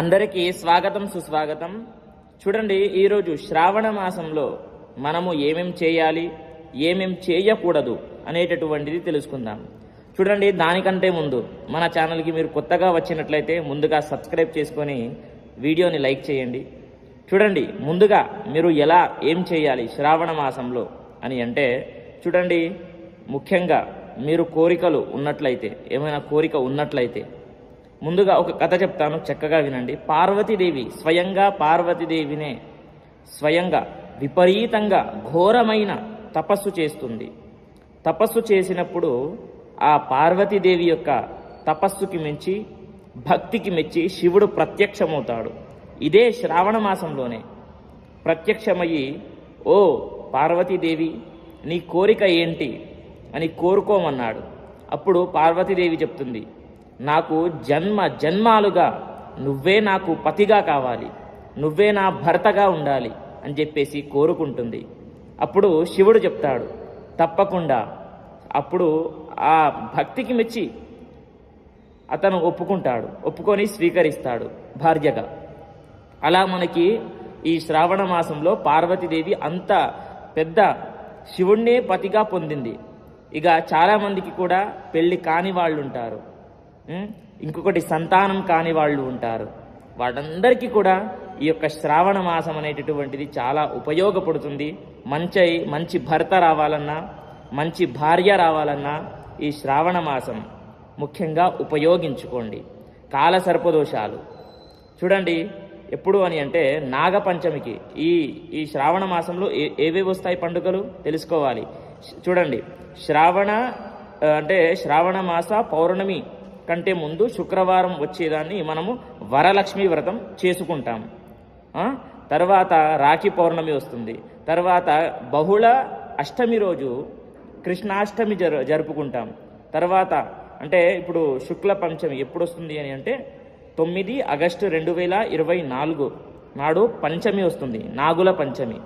అందరికీ స్వాగతం సుస్వాగతం. చూడండి, ఈరోజు శ్రావణ మాసంలో మనము ఏమేం చేయాలి, ఏమేం చేయకూడదు అనేటటువంటిది తెలుసుకుందాం. చూడండి, దానికంటే ముందు మన ఛానల్కి మీరు కొత్తగా వచ్చినట్లయితే ముందుగా సబ్స్క్రైబ్ చేసుకొని వీడియోని లైక్ చేయండి. చూడండి, ముందుగా మీరు ఏం చేయాలి శ్రావణ మాసంలో అని అంటే, చూడండి, ముఖ్యంగా మీరు కోరికలు ఉన్నట్లయితే, ఏమైనా కోరిక ఉన్నట్లయితే ముందుగా ఒక కథ చెప్తాను, చక్కగా వినండి. పార్వతీదేవి స్వయంగా విపరీతంగా ఘోరమైన తపస్సు చేస్తుంది. తపస్సు చేసినప్పుడు ఆ పార్వతీదేవి యొక్క తపస్సుకి మెచ్చి, భక్తికి మెచ్చి శివుడు ప్రత్యక్షమవుతాడు. ఇదే శ్రావణ మాసంలోనే ప్రత్యక్షమయ్యి, ఓ పార్వతీదేవి, నీ కోరిక ఏంటి అని కోరుకోమన్నాడు. అప్పుడు పార్వతీదేవి చెప్తుంది, నాకు జన్మాలుగా నువ్వే నాకు పతిగా కావాలి, నువ్వే నా భర్తగా ఉండాలి అని చెప్పేసి కోరుకుంటుంది. అప్పుడు శివుడు చెప్తాడు, తప్పకుండా. అప్పుడు ఆ భక్తికి మెచ్చి అతను ఒప్పుకొని స్వీకరిస్తాడు భార్యగా. అలా మనకి ఈ శ్రావణ మాసంలో పార్వతీదేవి అంత పెద్ద శివుణ్ణే పతిగా పొందింది. ఇక చాలామందికి కూడా పెళ్లి కాని వాళ్ళు ఉంటారు, ఇంకొకటి సంతానం కాని వాళ్ళు ఉంటారు. వాళ్ళందరికీ కూడా ఈ యొక్క శ్రావణ మాసం అనేటటువంటిది చాలా ఉపయోగపడుతుంది. మంచి భర్త రావాలన్నా, మంచి భార్య రావాలన్నా ఈ శ్రావణ మాసం ముఖ్యంగా ఉపయోగించుకోండి. కాల సర్పదోషాలు చూడండి, ఎప్పుడు అని అంటే నాగపంచమికి ఈ శ్రావణ మాసంలో ఏవేవి వస్తాయి పండుగలు తెలుసుకోవాలి. చూడండి, శ్రావణ మాస పౌర్ణమి కంటే ముందు శుక్రవారం వచ్చేదాన్ని మనము వరలక్ష్మి వ్రతం చేసుకుంటాం. తర్వాత రాఖీ పౌర్ణమి వస్తుంది. తర్వాత బహుళ అష్టమి రోజు కృష్ణాష్టమి జరుపుకుంటాం. తర్వాత అంటే ఇప్పుడు శుక్ల పంచమి ఎప్పుడు వస్తుంది అని అంటే 9 ఆగస్టు 2024 నాడు పంచమి వస్తుంది, నాగుల పంచమి.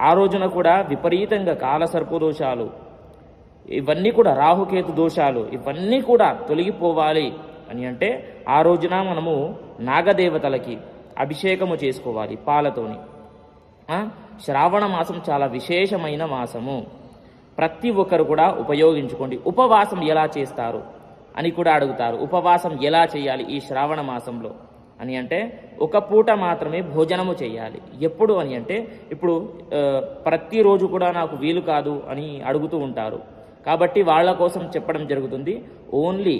ఆ రోజున కూడా విపరీతంగా కాల సర్పదోషాలు, ఇవన్నీ కూడా రాహుకేతు దోషాలు ఇవన్నీ కూడా తొలగిపోవాలి అని అంటే ఆ రోజున మనము నాగదేవతలకి అభిషేకము చేసుకోవాలి పాలతోని. శ్రావణ మాసం చాలా విశేషమైన మాసము, ప్రతి ఒక్కరు కూడా ఉపయోగించుకోండి. ఉపవాసం ఎలా చేస్తారు అని కూడా అడుగుతారు. ఉపవాసం ఎలా చేయాలి ఈ శ్రావణ మాసంలో అని అంటే, ఒక పూట మాత్రమే భోజనము చేయాలి. ఎప్పుడు అని అంటే, ఇప్పుడు ప్రతిరోజు కూడా నాకు వీలు కాదు అని అడుగుతూ ఉంటారు. కాబట్టి వాళ్ళ కోసం చెప్పడం జరుగుతుంది. ఓన్లీ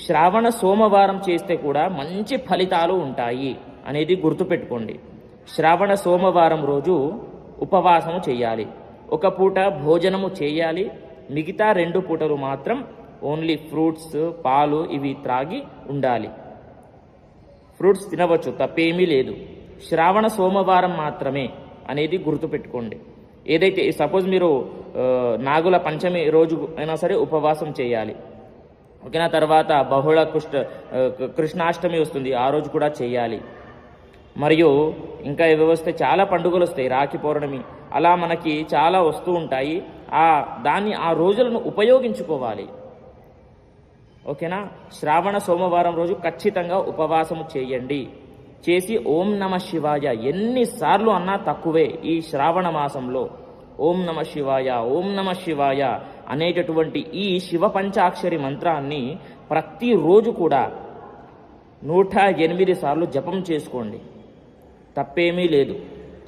శ్రావణ సోమవారం చేస్తే కూడా మంచి ఫలితాలు ఉంటాయి అనేది గుర్తుపెట్టుకోండి. శ్రావణ సోమవారం రోజు ఉపవాసము చేయాలి, ఒక పూట భోజనము చేయాలి. మిగతా 2 పూటలు మాత్రం ఓన్లీ ఫ్రూట్స్, పాలు ఇవి త్రాగి ఉండాలి. ఫ్రూట్స్ తినవచ్చు, తప్పేమీ లేదు. శ్రావణ సోమవారం మాత్రమే అనేది గుర్తుపెట్టుకోండి. ఏదైతే సపోజ్ మీరు నాగుల పంచమి రోజు అయినా సరే ఉపవాసం చేయాలి, ఓకేనా. తర్వాత బహుళ కృష్ణాష్టమి వస్తుంది, ఆ రోజు కూడా చేయాలి. మరియు ఇంకా ఏవి వస్తే చాలా పండుగలు వస్తాయి, రాఖీ పౌర్ణమి, అలా మనకి చాలా వస్తూ ఉంటాయి. ఆ రోజులను ఉపయోగించుకోవాలి, ఓకేనా. శ్రావణ సోమవారం రోజు ఖచ్చితంగా ఉపవాసము చేయండి. చేసి ఓం నమ శివాయ ఎన్నిసార్లు అన్నా తక్కువే. ఈ శ్రావణ మాసంలో ఓం నమ శివాయ, ఓం నమ శివాయ అనేటటువంటి ఈ శివ పంచాక్షరి మంత్రాన్ని ప్రతిరోజు కూడా 108 సార్లు జపం చేసుకోండి, తప్పేమీ లేదు.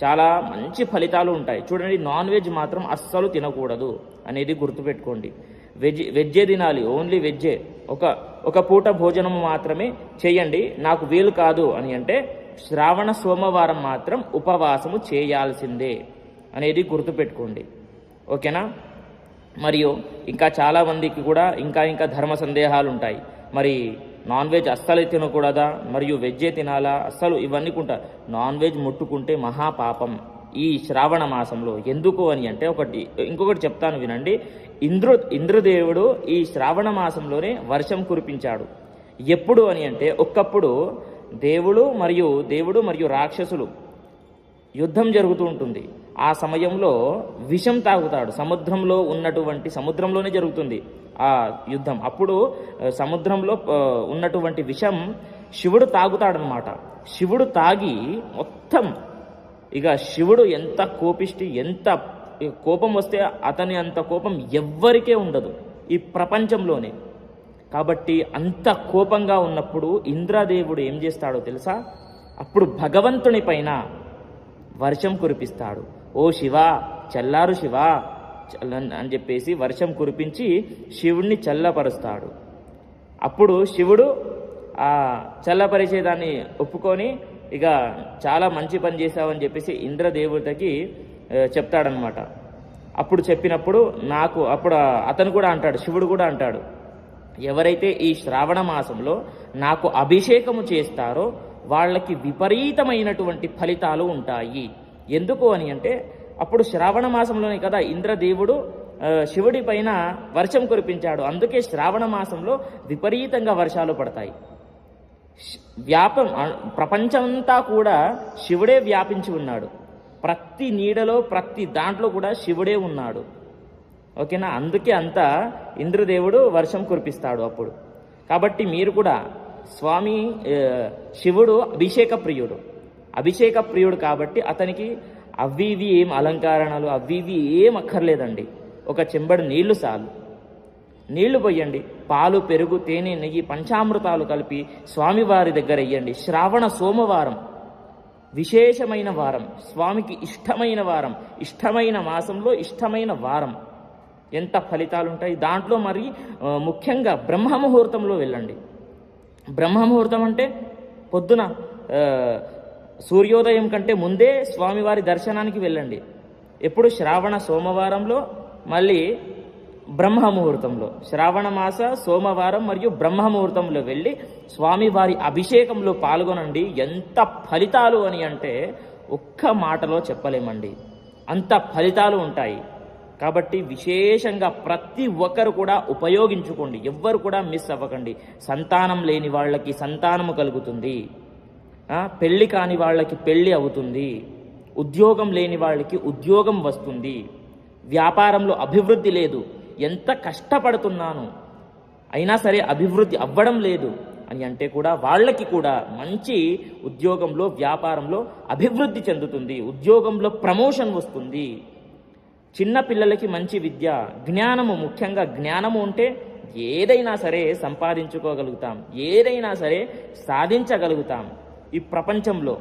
చాలా మంచి ఫలితాలు ఉంటాయి. చూడండి, నాన్ వెజ్ మాత్రం అస్సలు తినకూడదు అనేది గుర్తుపెట్టుకోండి. వెజ్జే తినాలి, ఓన్లీ వెజ్జే. ఒక పూట భోజనం మాత్రమే చేయండి. నాకు వీలు కాదు అని అంటే శ్రావణ సోమవారం మాత్రం ఉపవాసము చేయాల్సిందే అనేది గుర్తుపెట్టుకోండి, ఓకేనా. మరియు ఇంకా చాలామందికి కూడా ఇంకా ధర్మ సందేహాలు ఉంటాయి. మరి నాన్ వెజ్ అస్సలు తినకూడదా, మరియు వెజ్జే తినాలా, అస్సలు ఇవన్నీ నాన్ వెజ్ ముట్టుకుంటే మహాపాపం ఈ శ్రావణ మాసంలో. ఎందుకు అని అంటే ఇంకొకటి చెప్తాను వినండి. ఇంద్రదేవుడు ఈ శ్రావణ మాసంలోనే వర్షం కురిపించాడు. ఎప్పుడు అని అంటే, ఒక్కప్పుడు దేవుడు మరియు రాక్షసులు యుద్ధం జరుగుతూ ఉంటుంది. ఆ సమయంలో విషం తాగుతాడు. సముద్రంలోనే జరుగుతుంది ఆ యుద్ధం. అప్పుడు సముద్రంలో ఉన్నటువంటి విషం శివుడు తాగుతాడనమాట. శివుడు తాగి మొత్తం, ఇక శివుడు ఎంత కోపిష్టి, ఎంత కోపం వస్తే అతని అంత కోపం ఎవ్వరికే ఉండదు ఈ ప్రపంచంలోనే. కాబట్టి అంత కోపంగా ఉన్నప్పుడు ఇంద్రదేవుడు ఏం చేస్తాడో తెలుసా? అప్పుడు భగవంతుని పైన వర్షం కురిపిస్తాడు. ఓ శివ, చల్లారు శివ అని చెప్పేసి వర్షం కురిపించి శివుడిని చల్లపరుస్తాడు. అప్పుడు శివుడు ఆ చల్లపరిచేదాన్ని ఒప్పుకొని ఇక చాలా మంచి పని చేశావని చెప్పేసి ఇంద్రదేవతకి చెప్తాడనమాట. అప్పుడు చెప్పినప్పుడు అప్పుడు అతను కూడా అంటాడు, శివుడు కూడా అంటాడు, ఎవరైతే ఈ శ్రావణ మాసంలో నాకు అభిషేకము చేస్తారో వాళ్ళకి విపరీతమైనటువంటి ఫలితాలు ఉంటాయి. ఎందుకు అని అంటే అప్పుడు శ్రావణ మాసంలోనే కదా ఇంద్రదేవుడు శివుడి పైన వర్షం కురిపించాడు. అందుకే శ్రావణ మాసంలో విపరీతంగా వర్షాలు పడతాయి. ప్రపంచమంతా కూడా శివుడే వ్యాపించి ఉన్నాడు. ప్రతి నీడలో, ప్రతి దాంట్లో కూడా శివుడే ఉన్నాడు. ఓకేనా? అందుకే అంతా ఇంద్రదేవుడు వర్షం కురిపిస్తాడు అప్పుడు. కాబట్టి మీరు కూడా స్వామి శివుడు అభిషేక ప్రియుడు కాబట్టి అతనికి అవి ఇవి ఏం అలంకరణలు అవి ఇవి ఏం అక్కర్లేదండి. ఒక చెంబడు నీళ్లు చాలు. నీళ్లు పోయండి, పాలు, పెరుగు, తేనె, నెయ్యి, పంచామృతాలు కలిపి స్వామివారి దగ్గర వెయ్యండి. శ్రావణ సోమవారం విశేషమైన వారం, స్వామికి ఇష్టమైన వారం, ఇష్టమైన మాసంలో ఇష్టమైన వారం. ఎంత ఫలితాలు ఉంటాయి దాంట్లో. మరి ముఖ్యంగా బ్రహ్మముహూర్తంలో వెళ్ళండి. బ్రహ్మముహూర్తం అంటే పొద్దున సూర్యోదయం కంటే ముందే స్వామివారి దర్శనానికి వెళ్ళండి. ఎప్పుడు? శ్రావణ సోమవారంలో, మళ్ళీ బ్రహ్మముహూర్తంలో. శ్రావణ మాస సోమవారం మరియు బ్రహ్మముహూర్తంలో వెళ్ళి స్వామివారి అభిషేకంలో పాల్గొనండి. ఎంత ఫలితాలు అని అంటే ఒక్క మాటలో చెప్పలేమండి, అంత ఫలితాలు ఉంటాయి. కాబట్టి విశేషంగా ప్రతి ఒక్కరు కూడా ఉపయోగించుకోండి. ఎవ్వరు కూడా మిస్ అవ్వకండి. సంతానం లేని వాళ్ళకి సంతానము కలుగుతుంది, పెళ్లి కాని వాళ్ళకి పెళ్లి అవుతుంది, ఉద్యోగం లేని వాళ్ళకి ఉద్యోగం వస్తుంది, వ్యాపారంలో అభివృద్ధి లేదు, ఎంత కష్టపడుతున్నాను అయినా సరే అభివృద్ధి అవ్వడం లేదు అని అంటే కూడా వాళ్ళకి కూడా మంచి ఉద్యోగంలో, వ్యాపారంలో అభివృద్ధి చెందుతుంది, ఉద్యోగంలో ప్రమోషన్ వస్తుంది. చిన్న పిల్లలకి మంచి విద్య, జ్ఞానము, ముఖ్యంగా జ్ఞానము ఉంటే ఏదైనా సరే సంపాదించుకోగలుగుతాం, ఏదైనా సరే సాధించగలుగుతాం ఈ ప్రపంచంలో.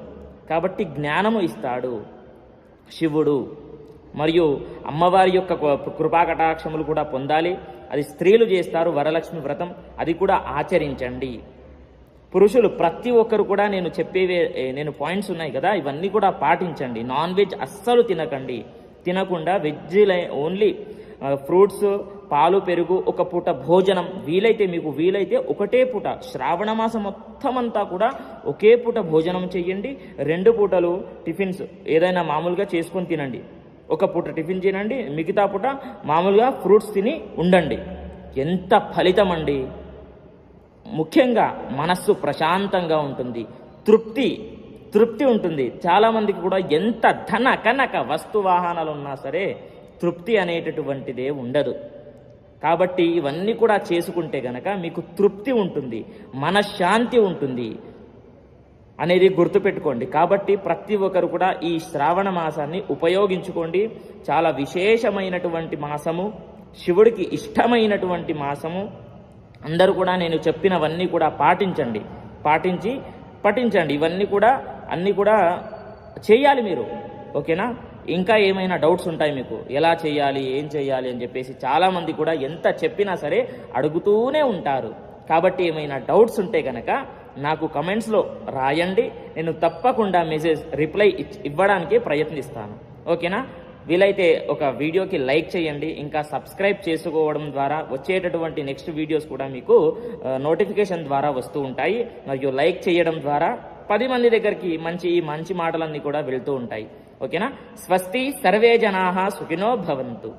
కాబట్టి జ్ఞానము ఇస్తాడు శివుడు. మరియు అమ్మవారి యొక్క కృపాకటాక్షములు కూడా పొందాలి. అది స్త్రీలు చేస్తారు వరలక్ష్మి వ్రతం, అది కూడా ఆచరించండి. పురుషులు ప్రతి ఒక్కరు కూడా నేను పాయింట్స్ ఉన్నాయి కదా, ఇవన్నీ కూడా పాటించండి. నాన్ వెజ్ అస్సలు తినకుండా వెజ్ ఓన్లీ ఫ్రూట్స్, పాలు, పెరుగు, ఒక పూట భోజనం, మీకు వీలైతే ఒకటే పూట శ్రావణ మాసం మొత్తం అంతా కూడా ఒకే పూట భోజనం చెయ్యండి. 2 పూటలు టిఫిన్స్ ఏదైనా మామూలుగా చేసుకొని తినండి. ఒక పూట టిఫిన్ తినండి, మిగతా పూట మామూలుగా ఫ్రూట్స్ తిని ఉండండి. ఎంత ఫలితం అండి! ముఖ్యంగా మనస్సు ప్రశాంతంగా ఉంటుంది, తృప్తి ఉంటుంది. చాలామందికి కూడా ఎంత ధన కనక వస్తు వాహనాలు ఉన్నా సరే తృప్తి అనేటటువంటిదే ఉండదు. కాబట్టి ఇవన్నీ కూడా చేసుకుంటే గనక మీకు తృప్తి ఉంటుంది, మనశ్శాంతి ఉంటుంది అనేది గుర్తుపెట్టుకోండి. కాబట్టి ప్రతి ఒక్కరు కూడా ఈ శ్రావణ మాసాన్ని ఉపయోగించుకోండి. చాలా విశేషమైనటువంటి మాసము, శివుడికి ఇష్టమైనటువంటి మాసము. అందరూ కూడా నేను చెప్పినవన్నీ కూడా పఠించండి. ఇవన్నీ కూడా అన్నీ కూడా చేయాలి మీరు. ఓకేనా? ఇంకా ఏమైనా డౌట్స్ ఉంటాయి మీకు, ఎలా చేయాలి, ఏం చేయాలి అని చెప్పేసి చాలామంది కూడా ఎంత చెప్పినా సరే అడుగుతూనే ఉంటారు. కాబట్టి ఏమైనా డౌట్స్ ఉంటే కనుక నాకు కమెంట్స్లో రాయండి, నేను తప్పకుండా రిప్లై ఇవ్వడానికి ప్రయత్నిస్తాను. ఓకేనా? వీలైతే ఒక వీడియోకి లైక్ చేయండి, ఇంకా సబ్స్క్రైబ్ చేసుకోవడం ద్వారా వచ్చేటటువంటి నెక్స్ట్ వీడియోస్ కూడా మీకు నోటిఫికేషన్ ద్వారా వస్తూ ఉంటాయి. మరియు లైక్ చేయడం ద్వారా 10 మంది దగ్గరికి మంచి మాటలన్నీ కూడా వెళ్తూ ఉంటాయి. ఓకేనా? స్వస్తి, సర్వే జనాః సుఖినో భవంతు.